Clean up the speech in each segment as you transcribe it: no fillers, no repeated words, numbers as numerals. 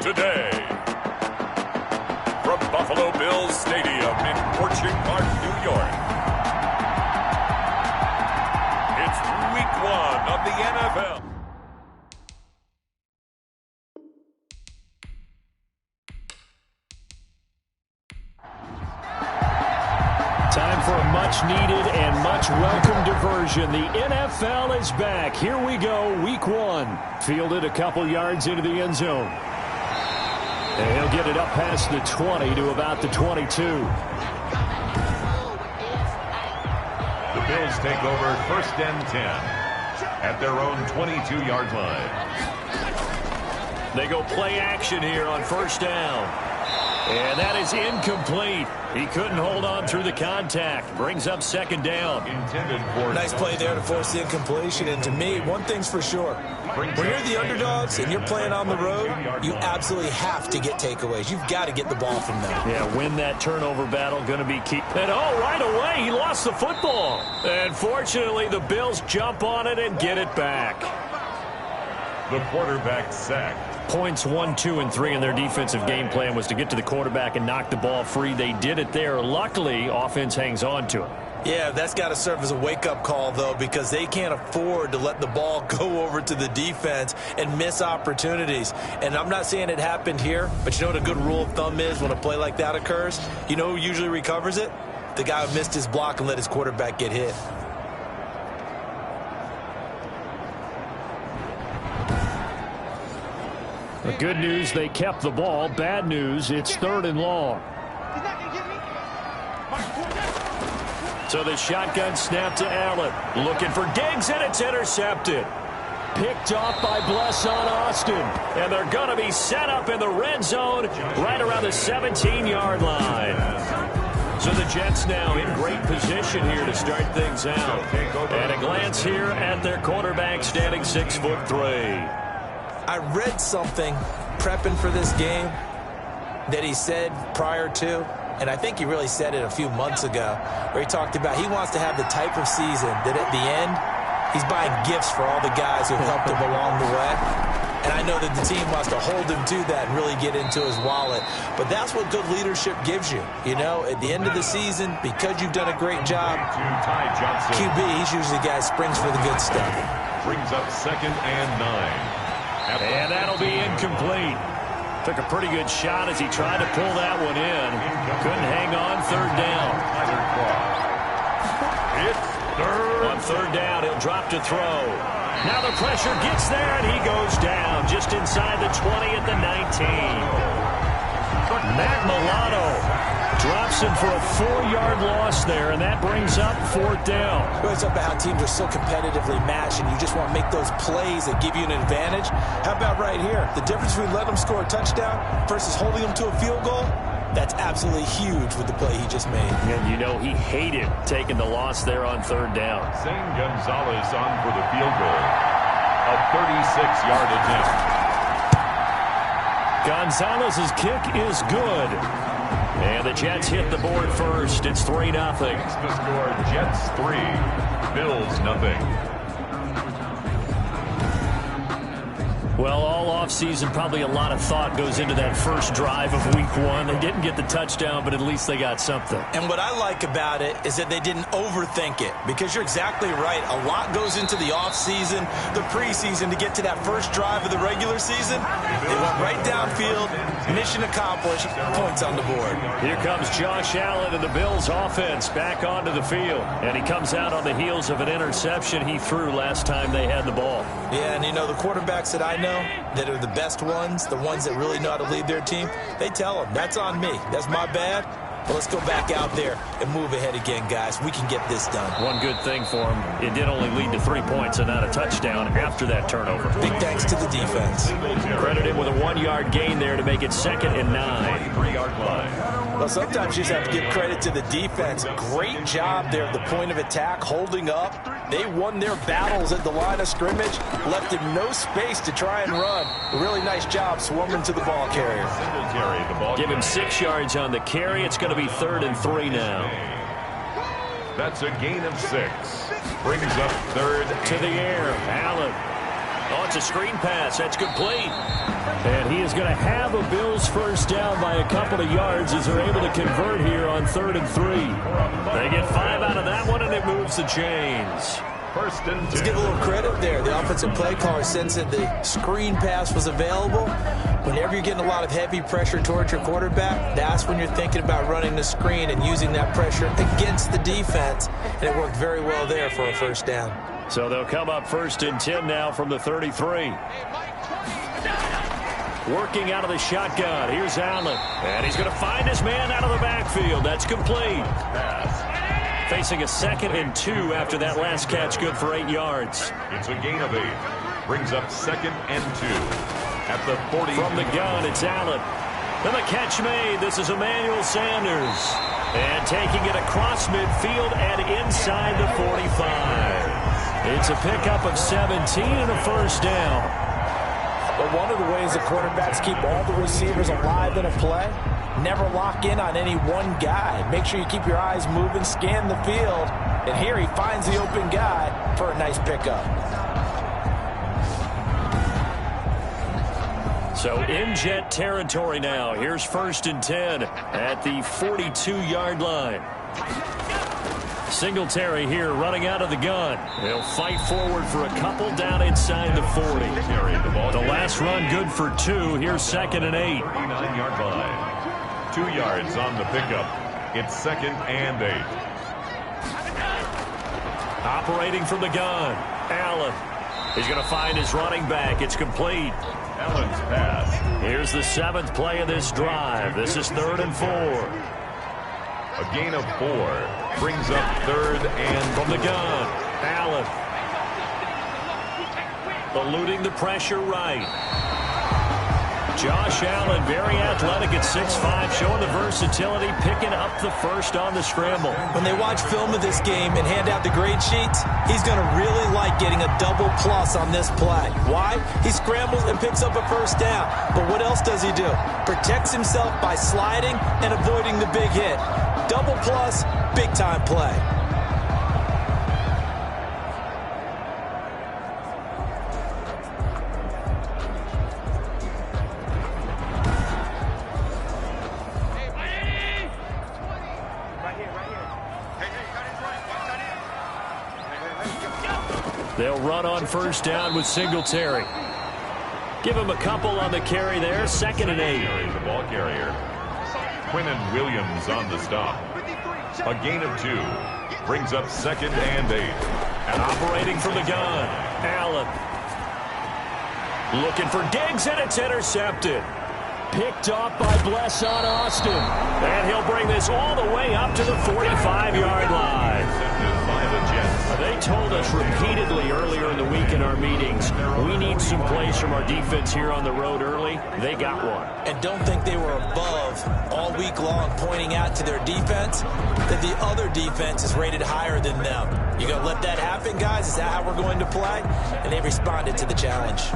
today. From Buffalo Bills Stadium in Orchard Park, New York. It's Week 1 of the NFL. Time for a much-needed and much-welcome diversion. The NFL is back. Here we go, Week 1. Fielded a couple yards into the end zone. And he'll get it up past the 20 to about the 22. The Bills take over 1st and 10 at their own 22-yard line. They go play action here on 1st down. And that is incomplete. He couldn't hold on through the contact. Brings up 2nd down. Intended for nice play there to force the incompletion. And to me, one thing's for sure. When you're the underdogs and you're playing on the road, you absolutely have to get takeaways. You've got to get the ball from them. Yeah, win that turnover battle. Going to be key. And right away, he lost the football. And fortunately, the Bills jump on it and get it back. The quarterback sacked. Points 1, 2, and 3 in their defensive game plan was to get to the quarterback and knock the ball free. They did it there. Luckily, offense hangs on to it. Yeah, that's got to serve as a wake-up call, though, because they can't afford to let the ball go over to the defense and miss opportunities. And I'm not saying it happened here, but you know what a good rule of thumb is when a play like that occurs? You know who usually recovers it? The guy who missed his block and let his quarterback get hit. The good news, they kept the ball. Bad news, it's 3rd and long. So the shotgun snap to Allen. Looking for Diggs, and it's intercepted. Picked off by Blesson Austin. And they're going to be set up in the red zone right around the 17-yard line. So the Jets now in great position here to start things out. And a glance here at their quarterback standing 6'3". I read something prepping for this game that he said prior to, and I think he really said it a few months ago, where he talked about he wants to have the type of season that at the end, he's buying gifts for all the guys who helped him along the way. And I know that the team wants to hold him to that and really get into his wallet. But that's what good leadership gives you. You know, at the end of the season, because you've done a great job, QB, he's usually the guy who springs for the good stuff. Brings up 2nd and 9. And that'll be incomplete. Took a pretty good shot as he tried to pull that one in. Couldn't hang on 3rd down. It's 3rd. On 3rd down, he'll drop to throw. Now the pressure gets there, and he goes down just inside the 20 at the 19. Matt Milano drops him for a 4-yard loss there, and that brings up 4th down. It's up about how teams are so competitively matched, and you just want to make those plays that give you an advantage. How about right here? The difference between letting them score a touchdown versus holding them to a field goal, that's absolutely huge with the play he just made. And you know he hated taking the loss there on 3rd down. Zane Gonzalez on for the field goal. A 36-yard attempt. Gonzalez's kick is good. And the Jets hit the board first. It's 3-0. The score, Jets 3, Bills nothing. Well, all offseason, probably a lot of thought goes into that first drive of Week 1. They didn't get the touchdown, but at least they got something. And what I like about it is that they didn't overthink it, because you're exactly right. A lot goes into the offseason, the preseason, to get to that first drive of the regular season. They went right downfield, mission accomplished, points on the board. Here comes Josh Allen and the Bills offense back onto the field. And he comes out on the heels of an interception he threw last time they had the ball. Yeah, and you know, the quarterbacks that I know that are the best ones, the ones that really know how to lead their team, they tell them, that's on me. That's my bad. But let's go back out there and move ahead again, guys. We can get this done. One good thing for him, it did only lead to 3 points and not a touchdown after that turnover. Big thanks to the defense. Credit him with a 1-yard gain there to make it 2nd and 9. 3-yard line. Well, sometimes you just have to give credit to the defense. Great job there at the point of attack, holding up. They won their battles at the line of scrimmage, left him no space to try and run. A really nice job swarming to the ball carrier. Give him 6 yards on the carry. It's going to be 3rd and 3 now. That's a gain of 6. Brings up 3rd. To the air. Allen Oh, it's a screen pass. That's complete. And he is going to have a Bills first down by a couple of yards as they're able to convert here on 3rd and 3. They get 5 out of that one, and it moves the chains. First and 10. Let's give a little credit there. The offensive play caller sensed that the screen pass was available. Whenever you're getting a lot of heavy pressure towards your quarterback, that's when you're thinking about running the screen and using that pressure against the defense. And it worked very well there for a first down. So they'll come up 1st and 10 now from the 33. Working out of the shotgun. Here's Allen. And he's going to find his man out of the backfield. That's complete. Facing a 2nd and 2 after that last catch, good for 8 yards. It's a gain of 8. Brings up 2nd and 2 at the 40. From the gun, it's Allen. Then the catch made. This is Emmanuel Sanders. And taking it across midfield and inside the 45. It's a pickup of 17 and a first down. But one of the ways the quarterbacks keep all the receivers alive in a play, never lock in on any one guy. Make sure you keep your eyes moving, scan the field. And here he finds the open guy for a nice pickup. So in Jet territory now. Here's 1st and 10 at the 42-yard line. Singletary here running out of the gun. He'll fight forward for a couple down inside the 40. The last run good for 2. Here's 2nd and 8. 39-yard line. 2 yards on the pickup. It's 2nd and 8. Operating from the gun. Allen. He's going to find his running back. It's complete. Allen's pass. Here's the 7th play of this drive. This is 3rd and 4. A gain of 4 brings up 3rd and from the gun. Allen. Eluding the pressure right. Josh Allen, very athletic at 6'5", showing the versatility, picking up the first on the scramble. When they watch film of this game and hand out the grade sheets, he's going to really like getting a double plus on this play. Why? He scrambles and picks up a first down. But what else does he do? Protects himself by sliding and avoiding the big hit. Double plus, big-time play. They'll run on first down with Singletary. Give him a couple on the carry there. 2nd and 8. The ball carrier. Quinnen Williams on the stop. A gain of 2 brings up 2nd and 8. And operating from the gun, Allen. Looking for Diggs, and it's intercepted. Picked off by Blesson Austin. And he'll bring this all the way up to the 45-yard line. They told us repeatedly earlier in the week in our meetings, we need some plays from our defense here on the road early. They got one. And don't think they were above all week long pointing out to their defense that the other defense is rated higher than them. You going to let that happen, guys? Is that how we're going to play? And they responded to the challenge.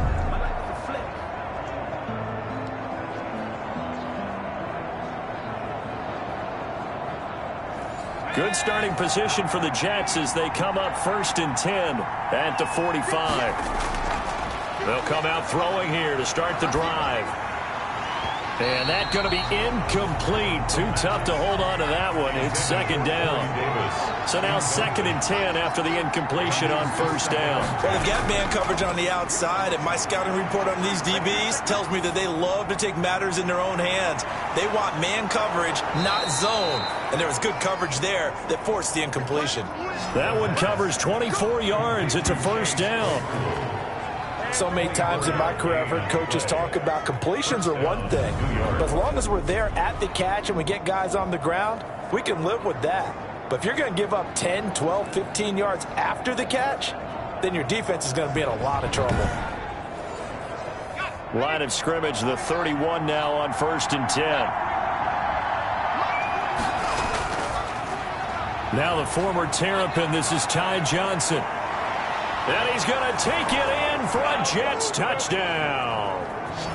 Good starting position for the Jets as they come up 1st and 10 at the 45. They'll come out throwing here to start the drive. And that's going to be incomplete. Too tough to hold on to that one. It's 2nd down. So now 2nd and 10 after the incompletion on first down. Well, they've got man coverage on the outside, and my scouting report on these DBs tells me that they love to take matters in their own hands. They want man coverage, not zone. And there was good coverage there that forced the incompletion. That one covers 24 yards. It's a first down. So many times in my career I've heard coaches talk about completions are one thing, but as long as we're there at the catch and we get guys on the ground, we can live with that. But if you're going to give up 10, 12, 15 yards after the catch, then your defense is going to be in a lot of trouble. Line of scrimmage, the 31 now on 1st and 10. Now the former Terrapin, this is Ty Johnson. And he's going to take it in for a Jets touchdown.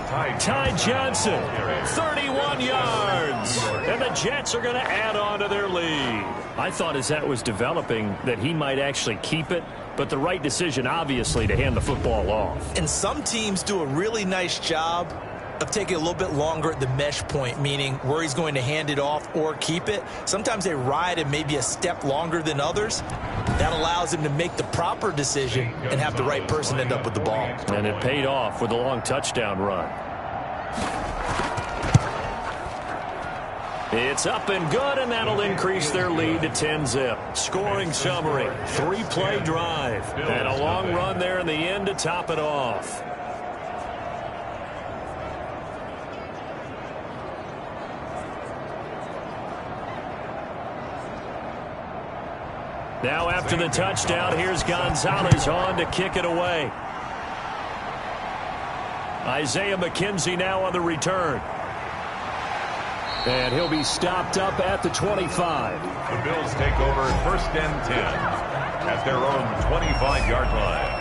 Ty Johnson, 31 yards. And the Jets are going to add on to their lead. I thought as that was developing that he might actually keep it, but the right decision, obviously, to hand the football off. And some teams do a really nice job of taking a little bit longer at the mesh point, meaning where he's going to hand it off or keep it. Sometimes they ride it maybe a step longer than others. That allows him to make the proper decision and have the right person end up with the ball. And it paid off with a long touchdown run. It's up and good, and that'll increase their lead to 10-zip. Scoring summary, 3-play drive, and a long run there in the end to top it off. Now after the touchdown, here's Gonzalez on to kick it away. Isaiah McKenzie now on the return. And he'll be stopped up at the 25. The Bills take over 1st and 10 at their own 25-yard line.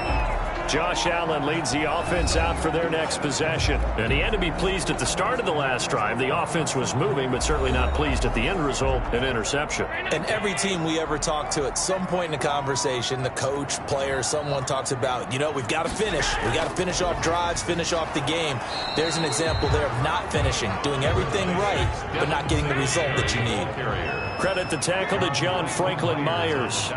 Josh Allen leads the offense out for their next possession. And he had to be pleased at the start of the last drive. The offense was moving, but certainly not pleased at the end result, an interception. And every team we ever talk to at some point in the conversation, the coach, player, someone talks about, you know, we've got to finish. We've got to finish off drives, finish off the game. There's an example there of not finishing, doing everything right, but not getting the result that you need. Credit the tackle to John Franklin Myers.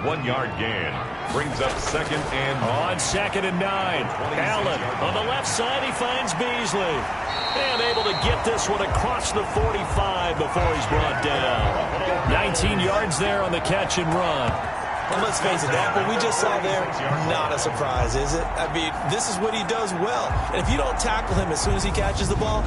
1-yard gain. Brings up 2nd and on 2nd and 9. Allen on the left side. He finds Beasley. And able to get this one across the 45 before he's brought down. 19 yards there on the catch and run. And let's face it, that what we just saw there, not a surprise, is it? I mean, this is what he does well. And if you don't tackle him as soon as he catches the ball,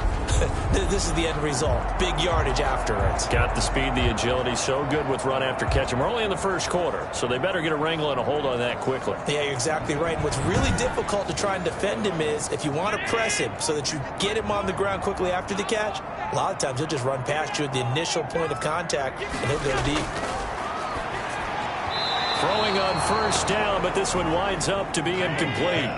this is the end result. Big yardage afterwards. Got the speed, the agility, so good with run after catch. And we're only in the first quarter, so they better get a wrangle and a hold on that quickly. Yeah, you're exactly right. And what's really difficult to try and defend him is if you want to press him so that you get him on the ground quickly after the catch, a lot of times he'll just run past you at the initial point of contact, and he'll go deep. Throwing on 1st down, but this one winds up to be incomplete.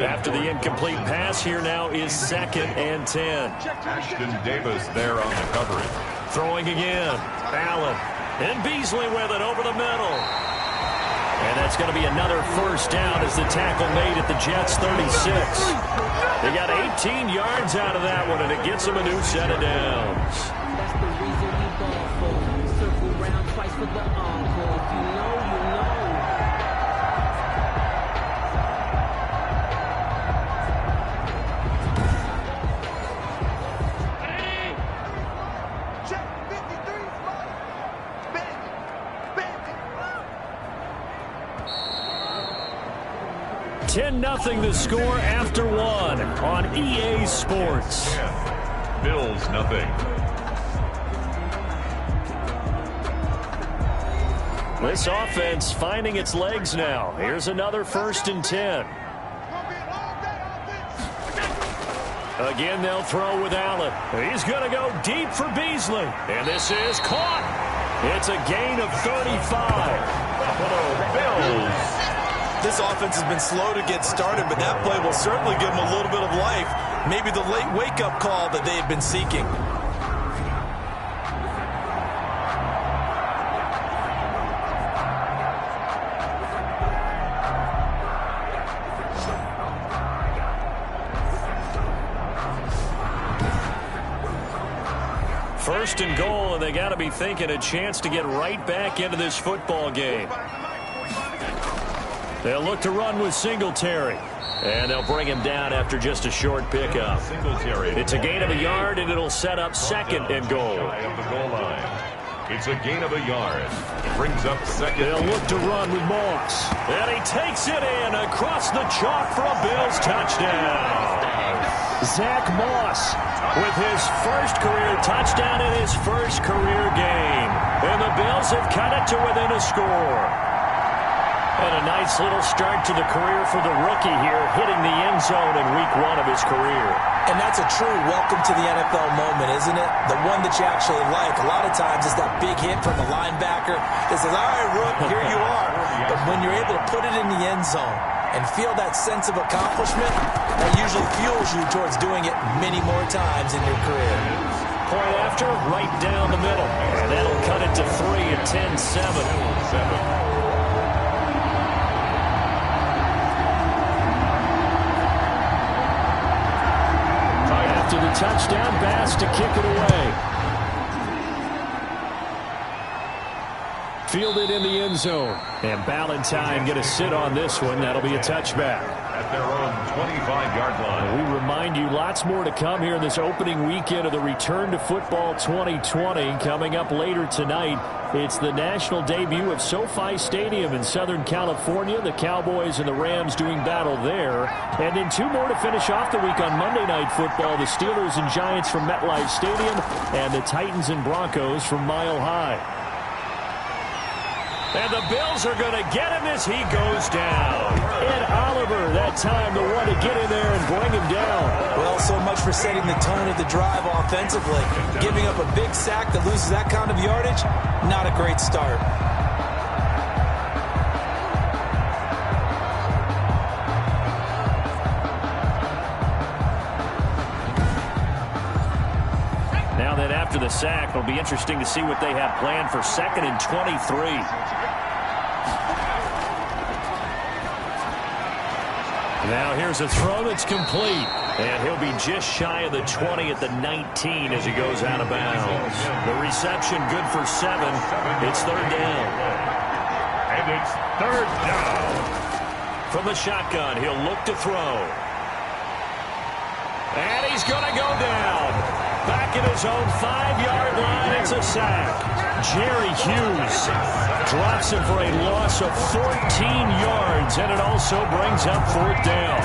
After the incomplete pass, here now is 2nd and 10. Ashton Davis there on the coverage. Throwing again. Allen. And Beasley with it over the middle. And that's going to be another 1st down as the tackle made at the Jets' 36. They got 18 yards out of that one, and it gets them a new set of downs. That's the reason we ball for. Circle round twice for the encore. If you know, you know. Nothing the score after 1 on EA Sports. Bills nothing. This offense finding its legs now. Here's another 1st and 10. Again, they'll throw with Allen. He's going to go deep for Beasley. And this is caught. It's a gain of 35. Buffalo Bills. This offense has been slow to get started, but that play will certainly give them a little bit of life. Maybe the late wake-up call that they had been seeking. First and goal, and they got to be thinking a chance to get right back into this football game. They'll look to run with Singletary. And they'll bring him down after just a short pickup. It's a gain of a yard, and it'll set up 2nd and goal. It's a gain of a yard. Brings up 2nd. They'll look to run with Moss. And he takes it in across the chalk for a Bills touchdown. Zach Moss with his first career touchdown in his first career game. And the Bills have cut it to within a score. And a nice little start to the career for the rookie here, hitting the end zone in week 1 of his career. And that's a true welcome to the NFL moment, isn't it? The one that you actually like. A lot of times it's that big hit from a linebacker that says, all right, Rook, here you are. But when you're able to put it in the end zone and feel that sense of accomplishment, that usually fuels you towards doing it many more times in your career. Point after, right down the middle. And that'll cut it to 3 at 10-7. After the touchdown, Bass to kick it away. Fielded in the end zone. And Ballantyne going to sit on this one. That'll be a touchback. At their own 25-yard line. We remind you, lots more to come here in this opening weekend of the Return to Football 2020. Coming up later tonight, it's the national debut of SoFi Stadium in Southern California. The Cowboys and the Rams doing battle there. And then 2 more to finish off the week on Monday Night Football. The Steelers and Giants from MetLife Stadium and the Titans and Broncos from Mile High. And the Bills are going to get him as he goes down. Ed Oliver, that time, the one to get in there and bring him down. Well, so much for setting the tone of the drive offensively. Giving up a big sack that loses that kind of yardage, not a great start. Now that after the sack, it'll be interesting to see what they have planned for 2nd and 23. Now here's a throw that's complete. And he'll be just shy of the 20 at the 19 as he goes out of bounds. The reception good for 7. It's 3rd down. And it's 3rd down. From the shotgun, he'll look to throw. And he's going to go down. Back at his own 5-yard line, it's a sack. Jerry Hughes drops him for a loss of 14 yards, and it also brings up 4th down.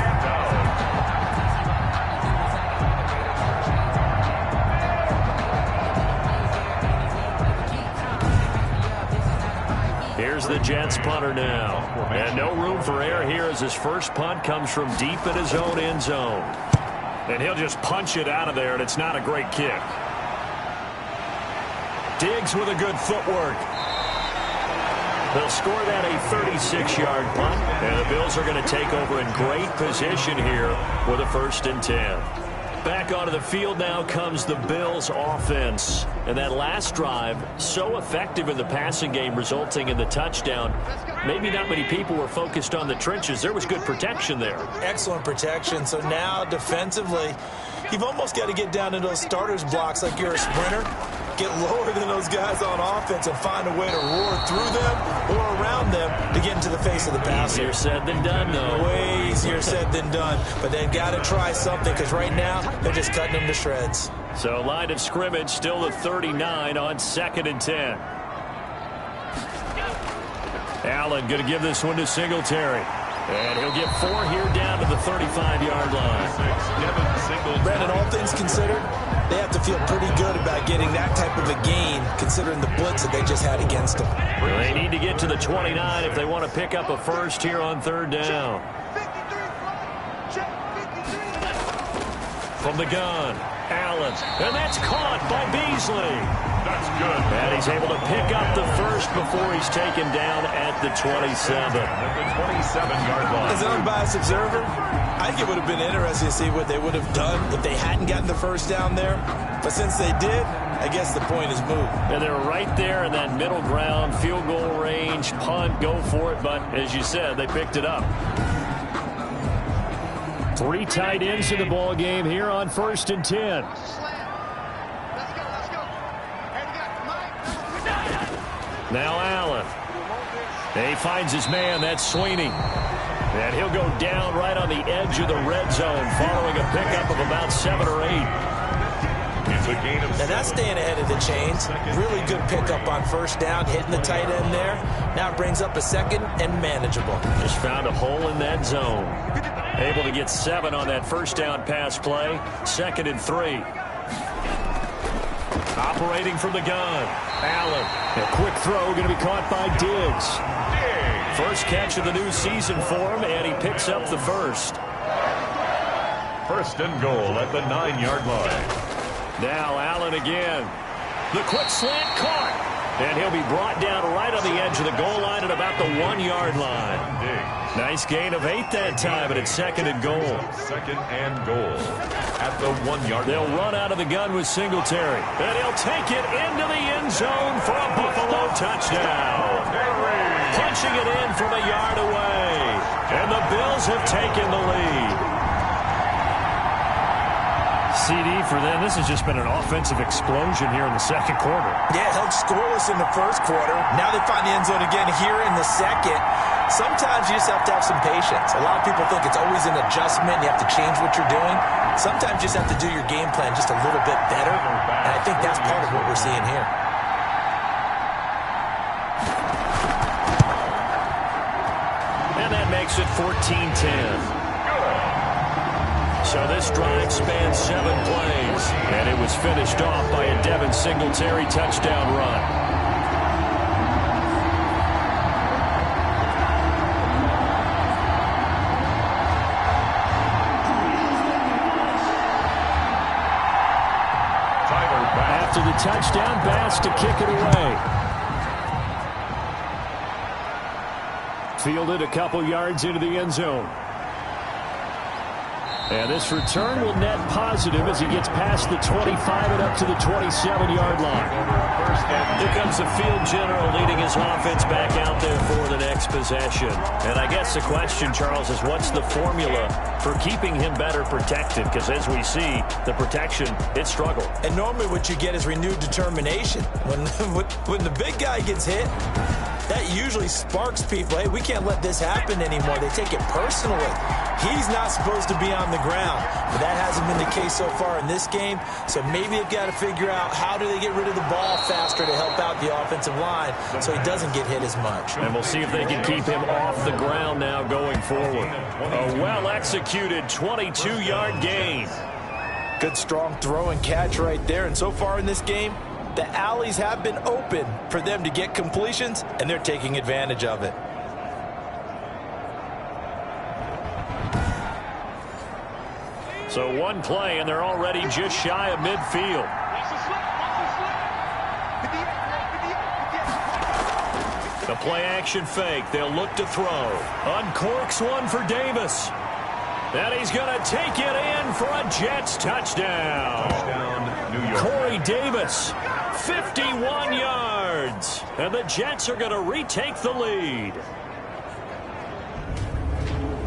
Here's the Jets punter now. And no room for error here as his first punt comes from deep in his own end zone. And he'll just punch it out of there, and it's not a great kick. Diggs with a good footwork. They'll score that a 36-yard punt, and the Bills are going to take over in great position here with a 1st and 10. Back onto the field now comes the Bills offense. And that last drive, so effective in the passing game, resulting in the touchdown. Maybe not many people were focused on the trenches. There was good protection there. Excellent protection. So now defensively, you've almost got to get down to those starters blocks like you're a sprinter. Get lower than those guys on offense and find a way to roar through them or around them to get into the face of the passer. Easier said than done, though. Way easier said than done. But they've got to try something because right now they're just cutting them to shreds. So line of scrimmage still the 39 on 2nd and 10. Allen going to give this one to Singletary. And he'll get 4 here down to the 35-yard line. Brandon, all things considered, they have to feel pretty good about getting that type of a gain considering the blitz that they just had against them. Well, they need to get to the 29 if they want to pick up a 1st here on 3rd down. From the gun, Allen. And that's caught by Beasley. That's good. And he's able to pick up the 1st before he's taken down at the 27. At the 27-yard line. As an unbiased observer, I think it would have been interesting to see what they would have done if they hadn't gotten the 1st down there. But since they did, I guess the point is moot. And they're right there in that middle ground, field goal range, punt, go for it. But as you said, they picked it up. 3 tight ends in the ball game here on 1st and 10. Now Allen. And he finds his man. That's Sweeney. And he'll go down right on the edge of the red zone following a pickup of about 7 or 8. It's a gain of 7. And that's staying ahead of the chains. Really good pickup on 1st down, hitting the tight end there. Now it brings up a 2nd and manageable. Just found a hole in that zone. Able to get 7 on that 1st down pass play. 2nd and 3. Operating from the gun. Allen. A quick throw going to be caught by Diggs. First catch of the new season for him, and he picks up the 1st. 1st and goal at the 9-yard line. Now Allen again. The quick slant caught. And he'll be brought down right on the edge of the goal line at about the 1-yard line. Nice gain of 8 that time, and it's 2nd and goal. 2nd and goal at the 1-yard line. They'll run out of the gun with Singletary. And he'll take it into the end zone for a Buffalo touchdown. Punching it in from a yard away. And the Bills have taken the lead. CD for them. This has just been an offensive explosion here in the second quarter. Yeah, held scoreless in the first quarter. Now they find the end zone again here in the second. Sometimes you just have to have some patience. A lot of people think it's always an adjustment. You have to change what you're doing. Sometimes you just have to do your game plan just a little bit better. And I think that's part of what we're seeing here. And that makes it 14-10. So this drive spans 7 plays, and it was finished off by a Devin Singletary touchdown run. After the touchdown, Bass to kick it away. Fielded a couple yards into the end zone. And this return will net positive as he gets past the 25 and up to the 27-yard line. Here comes the field general leading his offense back out there for the next possession. And I guess the question, Charles, is what's the formula for keeping him better protected? Because as we see, the protection, it struggled. And normally what you get is renewed determination. When the big guy gets hit, that usually sparks people. Hey, we can't let this happen anymore. They take it personally. He's not supposed to be on the ground, but that hasn't been the case so far in this game. So maybe they've got to figure out how do they get rid of the ball faster to help out the offensive line so he doesn't get hit as much. And we'll see if they can keep him off the ground now going forward. A well-executed 22-yard gain. Good strong throw and catch right there. And so far in this game, the alleys have been open for them to get completions, and they're taking advantage of it. So one play, and they're already just shy of midfield. The play-action fake. They'll look to throw. Uncorks one for Davis. And he's going to take it in for a Jets touchdown. New York. Corey Davis, 51 yards. And the Jets are going to retake the lead.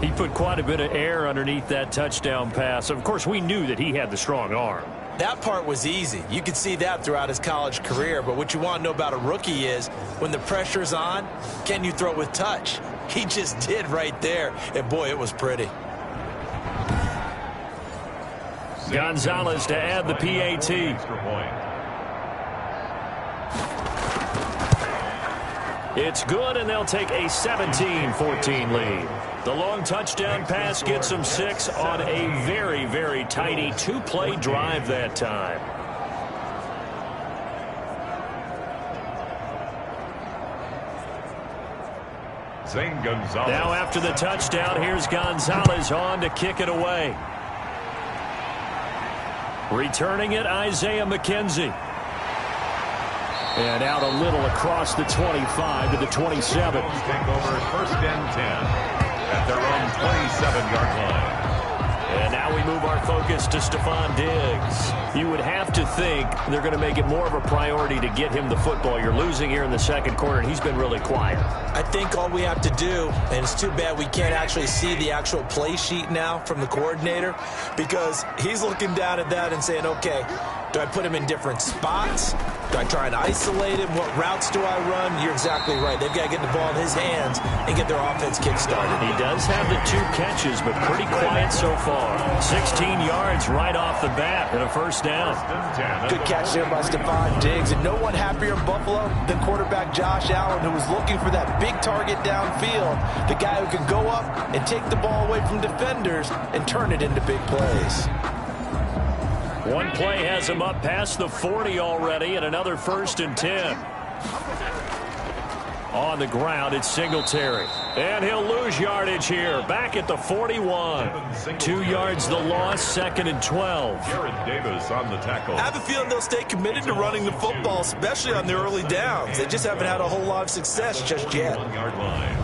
He put quite a bit of air underneath that touchdown pass. Of course, we knew that he had the strong arm. That part was easy. You could see that throughout his college career. But what you want to know about a rookie is when the pressure's on, can you throw with touch? He just did right there. And, boy, it was pretty. Gonzalez to add the PAT. It's good, and they'll take a 17-14 lead. The long touchdown pass gets them 6 on a very, very tidy 2-play drive that time. Zane Gonzalez. Now after the touchdown, here's Gonzalez on to kick it away. Returning it, Isaiah McKenzie. And out a little across the 25 to the 27. Take over 1st and 10 at their own 27-yard line. And now we move our focus to Stephon Diggs. You would have to think they're going to make it more of a priority to get him the football. You're losing here in the second quarter, and he's been really quiet. I think all we have to do, and it's too bad we can't actually see the actual play sheet now from the coordinator, because he's looking down at that and saying, okay, do I put him in different spots? Do I try and isolate him? What routes do I run? You're exactly right. They've got to get the ball in his hands and get their offense kick-started. He does have the 2 catches, but pretty quiet so far. 16 yards right off the bat and a 1st down. Good catch there by Stephon Diggs. And no one happier in Buffalo than quarterback Josh Allen, who was looking for that big target downfield. The guy who can go up and take the ball away from defenders and turn it into big plays. One play has him up past the 40 already, and another 1st and 10. On the ground, it's Singletary. And he'll lose yardage here. Back at the 41. 2 yards the loss, 2nd and 12. Jared Davis on the tackle. I have a feeling they'll stay committed to running the football, especially on the early downs. They just haven't had a whole lot of success just yet. 1 yard line.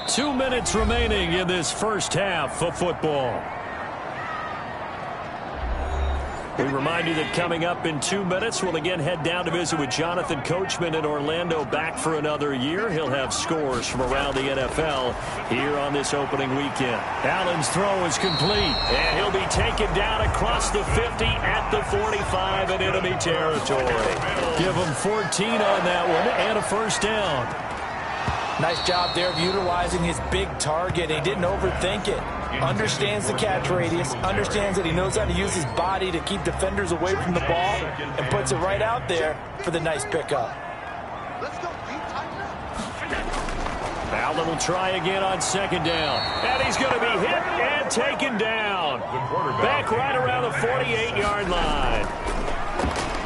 Two minutes remaining in this first half of football. We remind you that coming up in 2 minutes, we'll again head down to visit with Jonathan Coachman in Orlando, back for another year. He'll have scores from around the NFL here on this opening weekend. Allen's throw is complete, and he'll be taken down across the 50 at the 45 in enemy territory. Give him 14 on that one and a first down. Nice job there of utilizing his big target. He didn't overthink it. Understands the catch radius, understands that he knows how to use his body to keep defenders away from the ball, and puts it right out there for the nice pickup. Allen will try again on 2nd down. And he's going to be hit and taken down. Back right around the 48-yard line.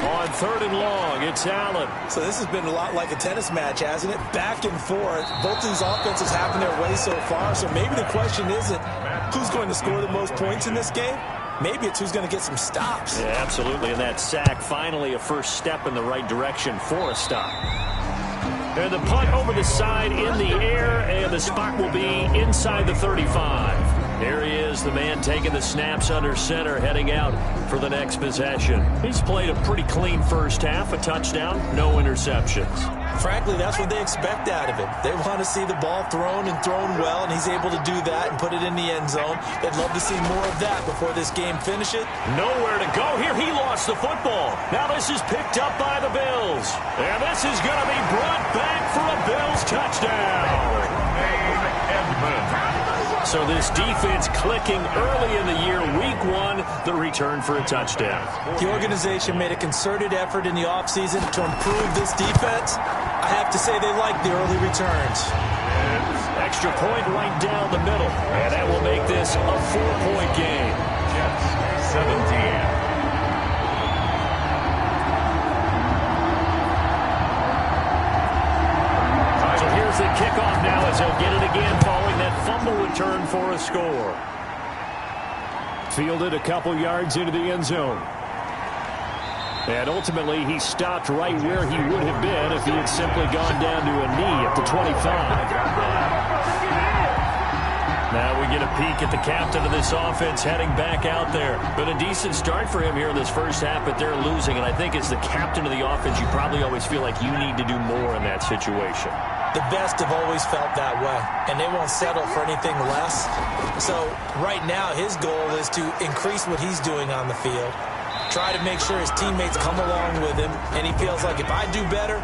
On 3rd and long, it's Allen. So this has been a lot like a tennis match, hasn't it? Back and forth. Both these offenses having their way so far. So maybe the question isn't who's going to score the most points in this game. Maybe it's who's going to get some stops. Yeah, absolutely. And that sack, finally a first step in the right direction for a stop. And the punt over the side in the air, and the spot will be inside the 35. There he is, the man taking the snaps under center, heading out for the next possession. He's played a pretty clean first half, a touchdown, no interceptions. Frankly, that's what they expect out of him. They want to see the ball thrown and thrown well, and he's able to do that and put it in the end zone. They'd love to see more of that before this game finishes. Nowhere to go here. He lost the football. Now this is picked up by the Bills. And this is going to be brought back for a Bills touchdown. So this defense clicking early in the year, week 1, the return for a touchdown. The organization made a concerted effort in the offseason to improve this defense. I have to say they like the early returns. Extra point right down the middle. And that will make this a 4-point game. Jets 17. The kickoff now as he'll get it again following that fumble return for a score. Fielded a couple yards into the end zone. And ultimately he stopped right where he would have been if he had simply gone down to a knee at the 25. Now we get a peek at the captain of this offense heading back out there. Been a decent start for him here in this first half, but they're losing. And I think as the captain of the offense, you probably always feel like you need to do more in that situation. The best have always felt that way, and they won't settle for anything less. So right now his goal is to increase what he's doing on the field, try to make sure his teammates come along with him, and he feels like if I do better,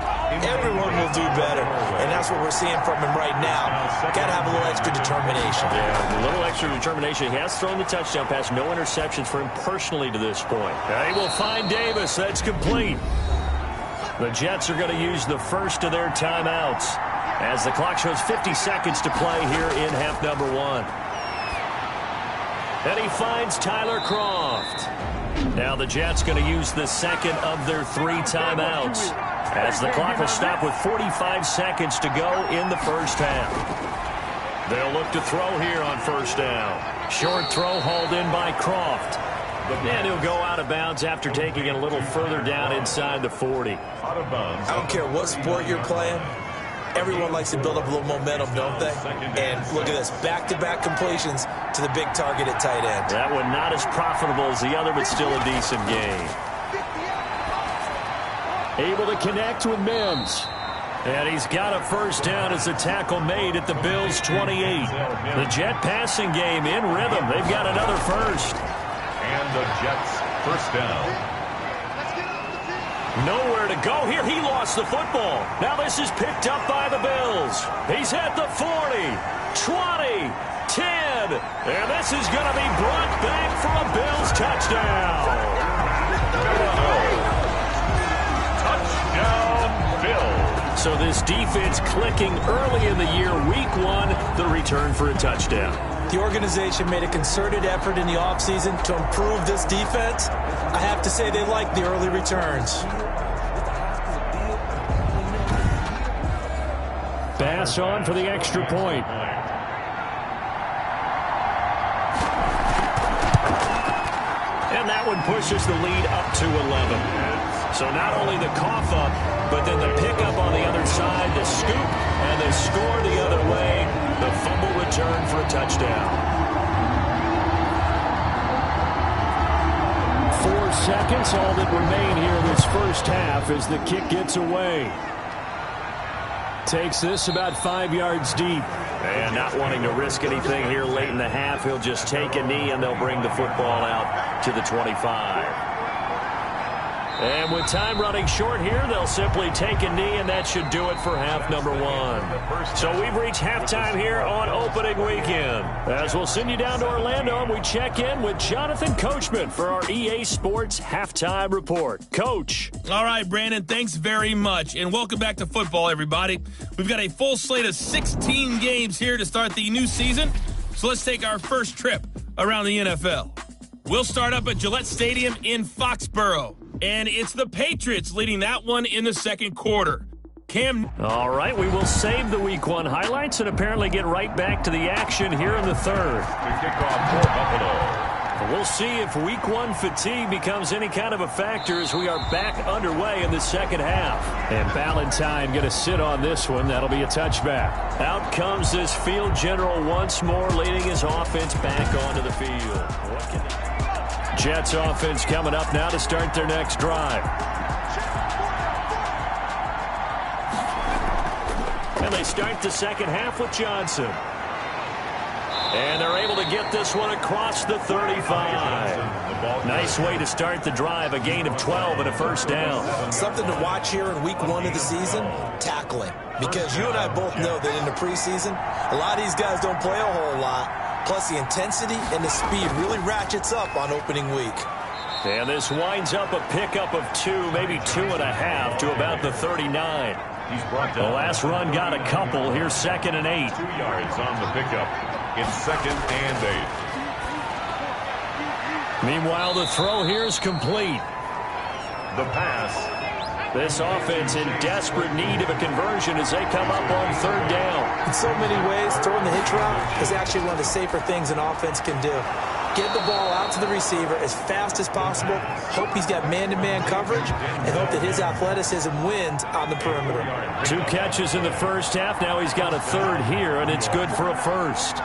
everyone will do better. And that's what we're seeing from him right now. Got to have a little extra determination. Yeah, a little extra determination. He has thrown the touchdown pass, no interceptions for him personally to this point. He will find Davis. That's complete. The Jets are going to use the first of their timeouts as the clock shows 50 seconds to play here in half number 1. And he finds Tyler Kroft. Now the Jets going to use the second of their 3 timeouts as the clock will stop with 45 seconds to go in the first half. They'll look to throw here on first down. Short throw hauled in by Kroft. And he'll go out of bounds after taking it a little further down inside the 40. Out of bounds. I don't care what sport you're playing. Everyone likes to build up a little momentum, don't they? And look at this, back-to-back completions to the big target at tight end. That one not as profitable as the other, but still a decent game. Able to connect with Mims. And he's got a first down as the tackle made at the Bills' 28. The Jet passing game in rhythm. They've got another first. And the Jets first down. Nowhere to go here. He lost the football. Now this is picked up by the Bills. He's at the 40, 20, 10. And this is going to be brought back for a Bills touchdown. Touchdown, Bills. So this defense clicking early in the year, week 1, the return for a touchdown. The organization made a concerted effort in the offseason to improve this defense. I have to say they like the early returns. Pass on for the extra point. And that one pushes the lead up to 11. So not only the cough up, but then the pickup on the other side, the scoop, and the score the other way, the fumble return for a touchdown. 4 seconds, all that remain here in this first half as the kick gets away. Takes this about 5 yards deep. And not wanting to risk anything here late in the half, he'll just take a knee and they'll bring the football out to the 25. And with time running short here, they'll simply take a knee, and that should do it for half number 1. So we've reached halftime here on opening weekend. As we'll send you down to Orlando, and we check in with Jonathan Coachman for our EA Sports Halftime Report. Coach. All right, Brandon, thanks very much. And welcome back to football, everybody. We've got a full slate of 16 games here to start the new season. So let's take our first trip around the NFL. We'll start up at Gillette Stadium in Foxborough. And it's the Patriots leading that one in the second quarter. All right, we will save the Week 1 highlights and apparently get right back to the action here in the third. To kick off for Buffalo. We'll see if Week 1 fatigue becomes any kind of a factor as we are back underway in the second half. And Ballantyne going to sit on this one. That'll be a touchback. Out comes this field general once more, leading his offense back onto the field. Jets offense coming up now to start their next drive. And they start the second half with Johnson. And they're able to get this one across the 35. Nice way to start the drive, a gain of 12 and a first down. Something to watch here in week 1 of the season, tackling. Because you and I both know that in the preseason, a lot of these guys don't play a whole lot. Plus, the intensity and the speed really ratchets up on opening week. And this winds up a pickup of 2, maybe 2.5 to about the 39. He's brought The down. last run got a couple. Here's 2nd and 8. 2 yards on the pickup. It's 2nd and 8. Meanwhile, the throw here is complete. The pass. This offense in desperate need of a conversion as they come up on 3rd down. In so many ways, throwing the hitch route is actually one of the safer things an offense can do. Get the ball out to the receiver as fast as possible, hope he's got man-to-man coverage, and hope that his athleticism wins on the perimeter. 2 catches in the first half. Now he's got a 3rd here, and it's good for a first.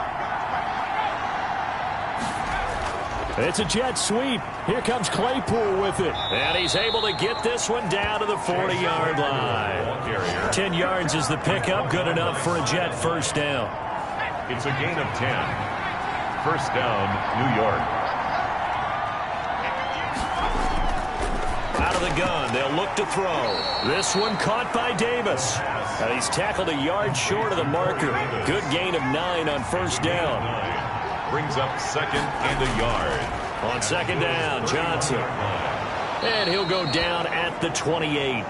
It's a jet sweep. Here comes Claypool with it. And he's able to get this one down to the 40-yard line. 10 yards is the pickup. Good enough for a Jet first down. It's a gain of 10. First down, New York. Out of the gun, they'll look to throw. This one caught by Davis. And he's tackled a yard short of the marker. Good gain of 9 on first down. Brings up 2nd and a yard. On 2nd down, Johnson. And he'll go down at the 28.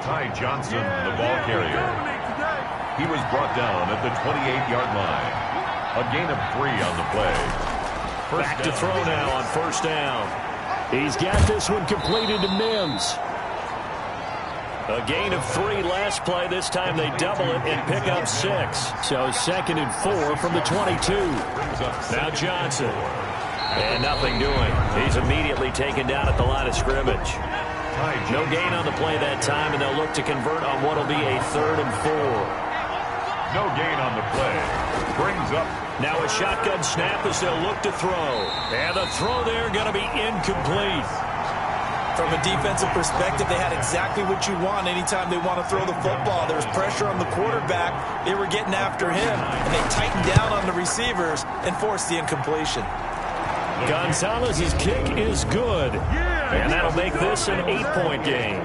Ty Johnson, the ball carrier. He was brought down at the 28-yard line. A gain of 3 on the play. Back to throw now on first down. He's got this one completed to Mims. A gain of 3 last play. This time they double it and pick up 6. So 2nd and 4 from the 22. Now Johnson. And nothing doing. He's immediately taken down at the line of scrimmage. No gain on the play that time, and they'll look to convert on what will be a 3rd and 4. No gain on the play. Brings up. Now a shotgun snap as they'll look to throw. And the throw there going to be incomplete. From a defensive perspective, they had exactly what you want anytime they want to throw the football. There was pressure on the quarterback. They were getting after him, and they tightened down on the receivers and forced the incompletion. Gonzalez's kick is good. And that'll make this an 8-point game.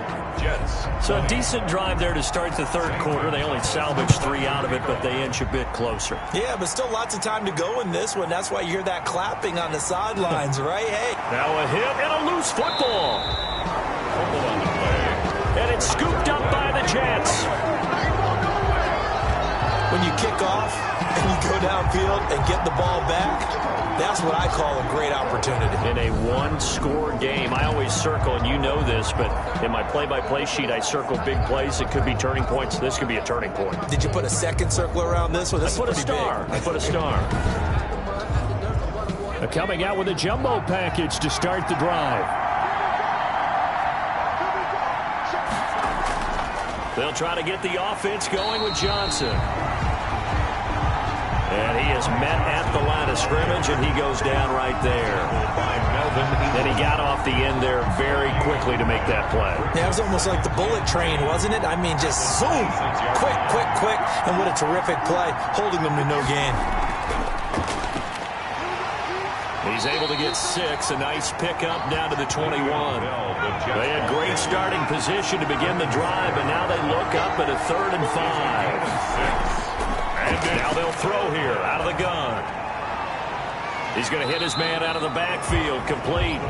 So a decent drive there to start the 3rd quarter. They only salvaged 3 out of it, but they inch a bit closer. Yeah, but still lots of time to go in this one. That's why you hear that clapping on the sidelines, right? Hey. Now a hit and a loose football. Fumble on the play. And it's scooped up by the Jets. when you kick off and you go downfield and get the ball back, that's what I call a great opportunity. In a one-score game, I always circle, and you know this, but in my play-by-play sheet, I circle big plays. It could be turning points. This could be a turning point. Did you put a second circle around this one? This I put a star. I put a star. Coming out with a jumbo package to start the drive. They'll try to get the offense going with Johnson. And he is met at the line of scrimmage, and he goes down right there. And he got off the end there very quickly to make that play. Yeah, it was almost like the bullet train, wasn't it? I mean, just zoom. Quick, quick, quick. And what a terrific play, holding them to no gain. He's able to get 6. A nice pickup down to the 21. They had great starting position to begin the drive, and now they look up at a 3rd and 5. And now they'll throw here out of the gun. He's going to hit his man out of the backfield, complete.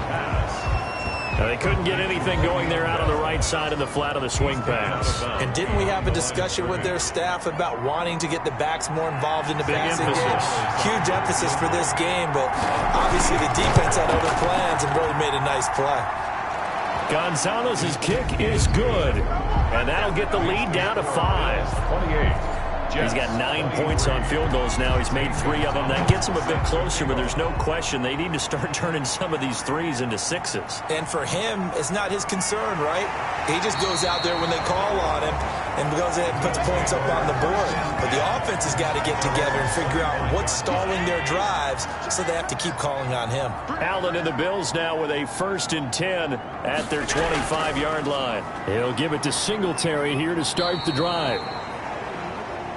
Now, they couldn't get anything going there out on the right side of the flat of the swing pass. And didn't we have a discussion with their staff about wanting to get the backs more involved in the passing game? Huge emphasis for this game, but obviously the defense had other plans and really made a nice play. Gonzalez's kick is good, and that'll get the lead down to 5. 28. He's got 9 points on field goals now. He's made 3 of them. That gets him a bit closer, but there's no question they need to start turning some of these 3s into 6s. And for him, it's not his concern, right? He just goes out there when they call on him and goes ahead and puts points up on the board. But the offense has got to get together and figure out what's stalling their drives, so they have to keep calling on him. Allen and the Bills now with a 1st and 10 at their 25-yard line. He'll give it to Singletary here to start the drive.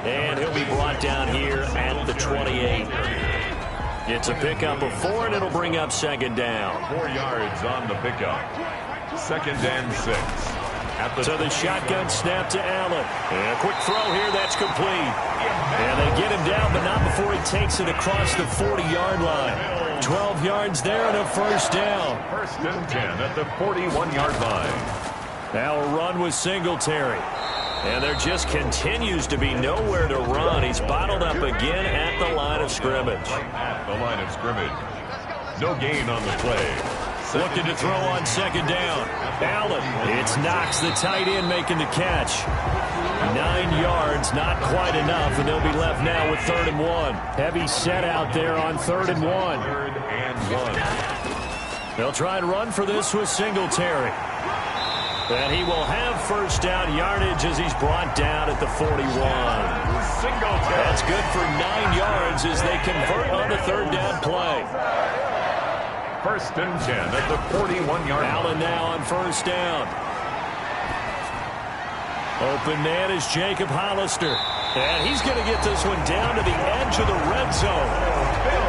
And he'll be brought down here at the 28. It's a pickup of 4, and it'll bring up 2nd down. 4 yards on the pickup. 2nd and 6. So the shotgun snap to Allen. And a quick throw here, that's complete. And they get him down, but not before he takes it across the 40-yard line. 12 yards there and a 1st down. 1st and 10 at the 41-yard line. Now a run with Singletary. And there just continues to be nowhere to run. He's bottled up again at the line of scrimmage. At the line of scrimmage. No gain on the play. Looking to throw on 2nd down. Allen. It's Knox, the tight end, making the catch. 9 yards, not quite enough, and they'll be left now with 3rd and 1. Heavy set out there on 3rd and 1. 3rd and 1. They'll try and run for this with Singletary. And he will have 1st down yardage as he's brought down at the 41. That's good for 9 yards as they convert on the 3rd down play. 1st and 10 at the 41-yard line. Allen now on 1st down. Open man is Jacob Hollister. And he's going to get this one down to the edge of the red zone.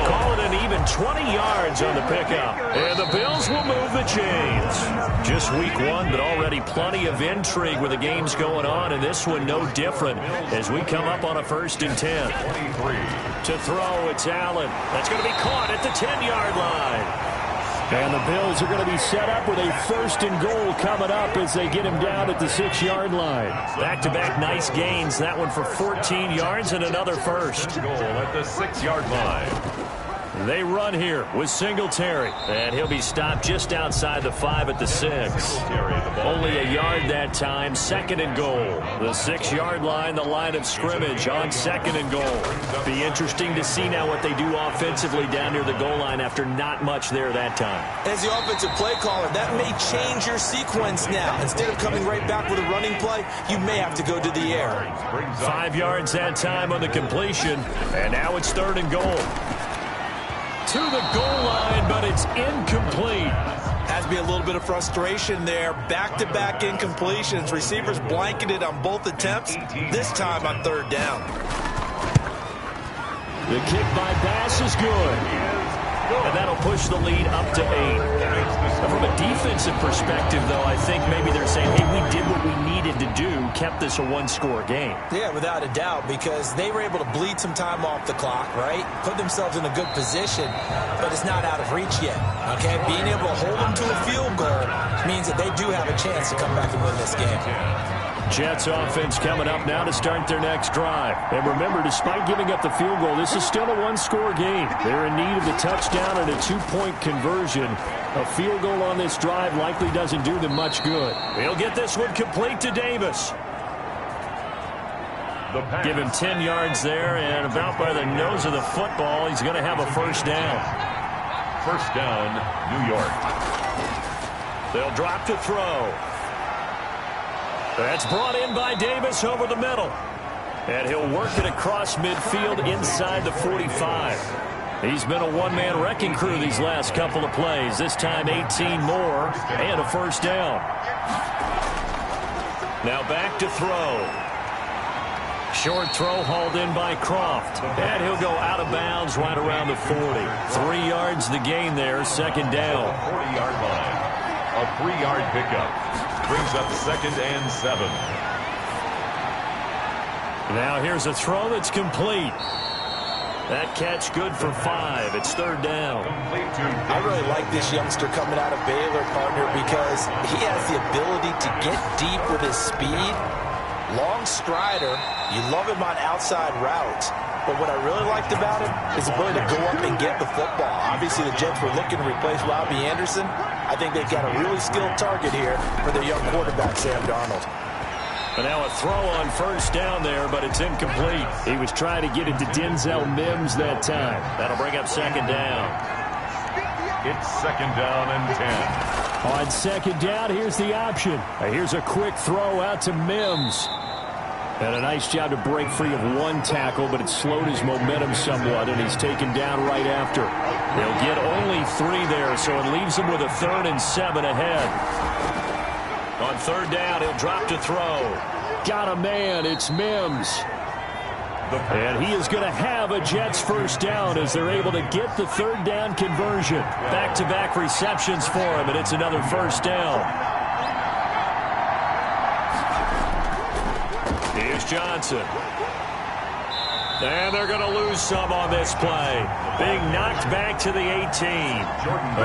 Call it an even 20 yards on the pickup. And the Bills will move the chains. Just week 1, but already plenty of intrigue with the games going on. And this one no different as we come up on a 1st and 10. 23. To throw, it's Allen. That's going to be caught at the 10-yard line. And the Bills are going to be set up with a 1st and goal coming up as they get him down at the 6-yard line. Back-to-back nice gains. That one for 14 yards and another 1st. Goal at the 6-yard line. They run here with Singletary. And he'll be stopped just outside the 5 at the 6. Only a yard that time. 2nd and goal. The 6-yard line, the line of scrimmage on 2nd and goal. Be interesting to see now what they do offensively down near the goal line after not much there that time. As the offensive play caller, that may change your sequence now. Instead of coming right back with a running play, you may have to go to the air. 5 yards that time on the completion. And now it's 3rd and goal. To the goal line, but it's incomplete. Has to be a little bit of frustration there. Back-to-back incompletions. Receivers blanketed on both attempts, this time on 3rd down. The kick by Bass is good. And that'll push the lead up to 8. From a defensive perspective, though, I think maybe they're saying, hey, we did what we needed to do, kept this a 1-score game. Yeah, without a doubt, because they were able to bleed some time off the clock, right? Put themselves in a good position, but it's not out of reach yet, okay? Being able to hold them to a field goal means that they do have a chance to come back and win this game. Jets offense coming up now to start their next drive. And remember, despite giving up the field goal, this is still a one-score game. They're in need of the touchdown and a two-point conversion. A field goal on this drive likely doesn't do them much good. He'll get this one complete to Davis. Give him 10 yards there, and about by the nose of the football, he's going to have a first down. First down, New York. They'll drop to throw. That's brought in by Davis over the middle. And he'll work it across midfield inside the 45. He's been a one-man wrecking crew these last couple of plays. This time 18 more and a first down. Now back to throw. Short throw hauled in by Croft. And he'll go out of bounds right around the 40. 3 yards the gain there, second down. 40-yard line. A 3-yard pickup. Brings up 2nd and 7. Now here's a throw that's complete. That catch good for 5. It's third down. I really like this youngster coming out of Baylor, partner, because he has the ability to get deep with his speed. Long strider. You love him on outside routes. But what I really liked about him is the ability to go up and get the football. Obviously, the Jets were looking to replace Robbie Anderson. I think they've got a really skilled target here for their young quarterback, Sam Darnold. But now a throw on first down there, but it's incomplete. He was trying to get it to Denzel Mims that time. That'll bring up second down. It's 2nd down and 10. On second down, here's the option. Here's a quick throw out to Mims. And a nice job to break free of one tackle, but it slowed his momentum somewhat, and he's taken down right after. They'll get only 3 there, so it leaves him with a 3rd and 7 ahead. On third down, he'll drop to throw. Got a man, it's Mims. And he is going to have a Jets first down as they're able to get the third down conversion. Back-to-back receptions for him, and it's another first down. Here's Johnson. And they're going to lose some on this play. Being knocked back to the 18.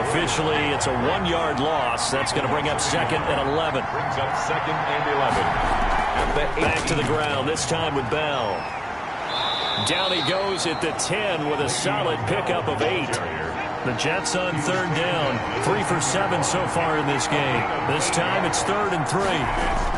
Officially, it's a 1-yard loss. That's going to bring up 2nd and 11. Brings up 2nd and 11. At the 18. Back to the ground, this time with Bell. Down he goes at the 10 with a solid pickup of 8. The Jets on third down. 3 for 7 so far in this game. This time it's 3rd and 3.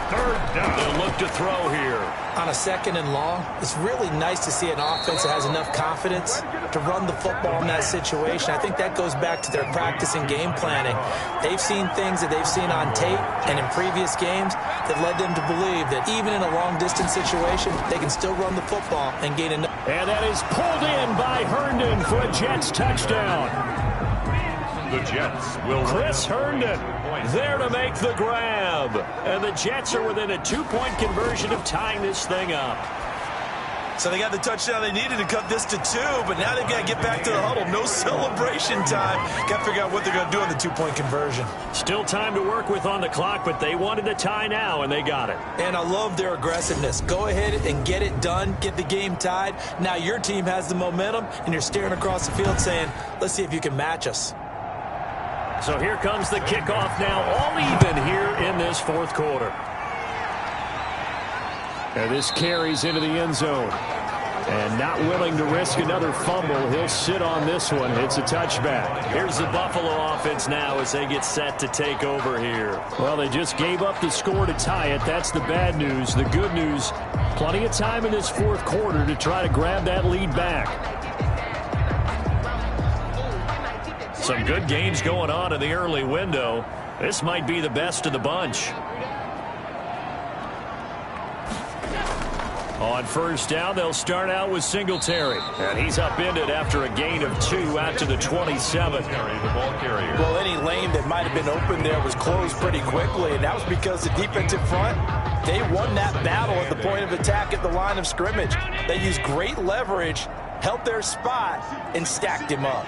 Third down. They'll look to throw here. On a 2nd and long, it's really nice to see an offense that has enough confidence to run the football in that situation. I think that goes back to their practice and game planning. They've seen things that they've seen on tape and in previous games that led them to believe that even in a long-distance situation, they can still run the football and gain enough. And that is pulled in by Herndon for a Jets touchdown. The Jets will... Chris Herndon there to make the grab. And the Jets are within a 2-point conversion of tying this thing up. So they got the touchdown they needed to cut this to 2, but now they've got to get back to the huddle. No celebration time. Got to figure out what they're going to do on the 2-point conversion. Still time to work with on the clock, but they wanted a tie now, and they got it. And I love their aggressiveness. Go ahead and get it done. Get the game tied. Now your team has the momentum, and you're staring across the field saying, let's see if you can match us. So here comes the kickoff now, all even here in this fourth quarter. And this carries into the end zone. And not willing to risk another fumble, he'll sit on this one. It's a touchback. Here's the Buffalo offense now as they get set to take over here. Well, they just gave up the score to tie it. That's the bad news. The good news, plenty of time in this fourth quarter to try to grab that lead back. Some good games going on in the early window. This might be the best of the bunch. On first down, they'll start out with Singletary. And he's upended after a gain of 2 out to the 27. Well, any lane that might have been open there was closed pretty quickly, and that was because the defensive front, they won that battle at the point of attack at the line of scrimmage. They used great leverage, held their spot, and stacked him up.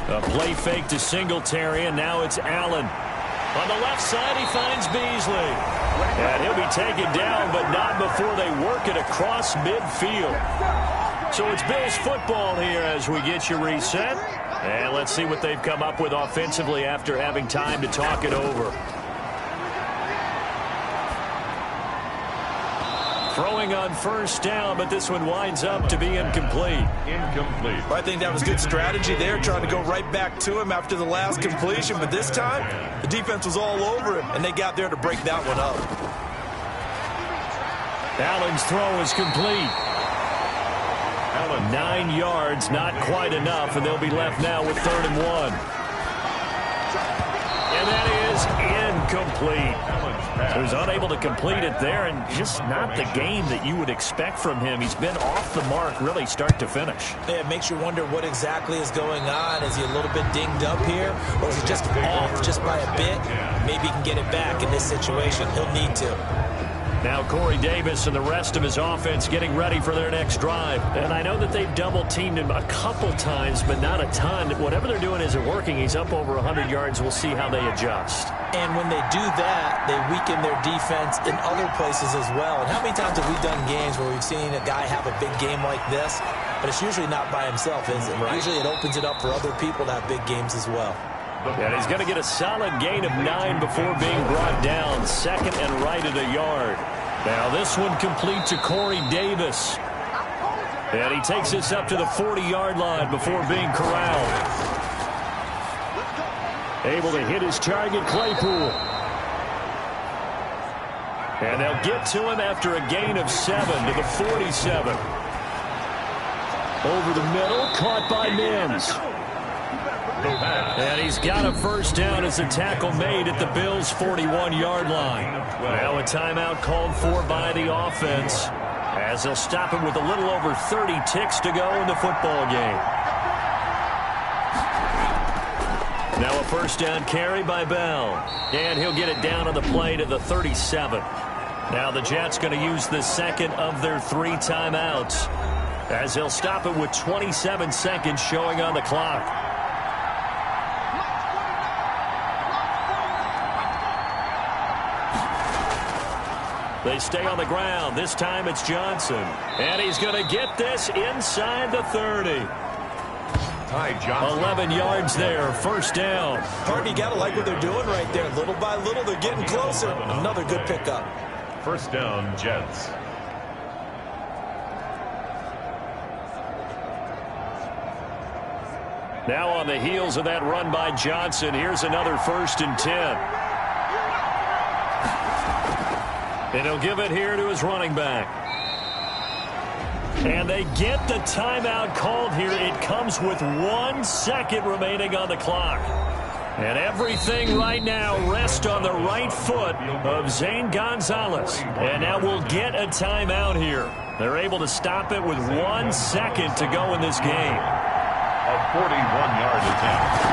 A play fake to Singletary, and now it's Allen. On the left side, he finds Beasley. And he'll be taken down, but not before they work it across midfield. So it's Bills football here as we get you reset. And let's see what they've come up with offensively after having time to talk it over. Throwing on first down, but this one winds up to be incomplete. Incomplete. I think that was good strategy there, trying to go right back to him after the last completion. But this time, the defense was all over him, and they got there to break that one up. Allen's throw is complete. 9 yards, not quite enough, and they'll be left now with 3rd and 1. And that is incomplete. He was unable to complete it there, and just not the game that you would expect from him. He's been off the mark really start to finish. Yeah, it makes you wonder what exactly is going on. Is he a little bit dinged up here, or is he just off just by a bit? Maybe he can get it back in this situation. He'll need to. Now Corey Davis and the rest of his offense getting ready for their next drive. And I know that they've double-teamed him a couple times, but not a ton. Whatever they're doing isn't working. He's up over 100 yards. We'll see how they adjust. And when they do that, they weaken their defense in other places as well. And how many times have we done games where we've seen a guy have a big game like this? But it's usually not by himself, is it? Right. Usually it opens it up for other people to have big games as well. And he's going to get a solid gain of 9 before being brought down. 2nd and right at a yard. Now this one complete to Corey Davis. And he takes this up to the 40-yard line before being corralled. Able to hit his target, Claypool. And they'll get to him after a gain of 7 to the 47. Over the middle, caught by Mims. And he's got a first down as a tackle made at the Bills' 41-yard line. Now a timeout called for by the offense as they'll stop him with a little over 30 ticks to go in the football game. Now a first down carry by Bell. And he'll get it down on the play to the 37. Now the Jets going to use the second of their 3 timeouts as they'll stop it with 27 seconds showing on the clock. They stay on the ground. This time it's Johnson. And he's going to get this inside the 30. Ty Johnson. 11 yards there. First down. Harden, you got to like what they're doing right there. Little by little, they're getting closer. Another good pickup. First down, Jets. Now on the heels of that run by Johnson, here's another 1st and 10. And he'll give it here to his running back. And they get the timeout called here. It comes with 1 second remaining on the clock. And everything right now rests on the right foot of Zane Gonzalez. And now we'll get a timeout here. They're able to stop it with 1 second to go in this game. A 41-yard attempt.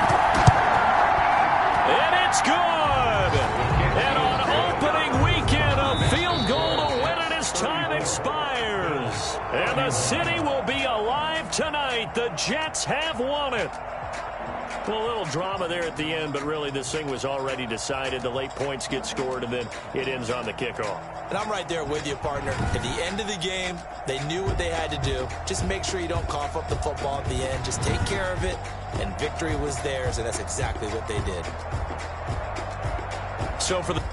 And it's good! And on opening weekend, a field goal to win it as time expires. And the city will be alive tonight. The Jets have won it. Well, a little drama there at the end, but really this thing was already decided. The late points get scored, and then it ends on the kickoff. And I'm right there with you, partner. At the end of the game, they knew what they had to do. Just make sure you don't cough up the football at the end. Just take care of it, and victory was theirs, and that's exactly what they did. So for the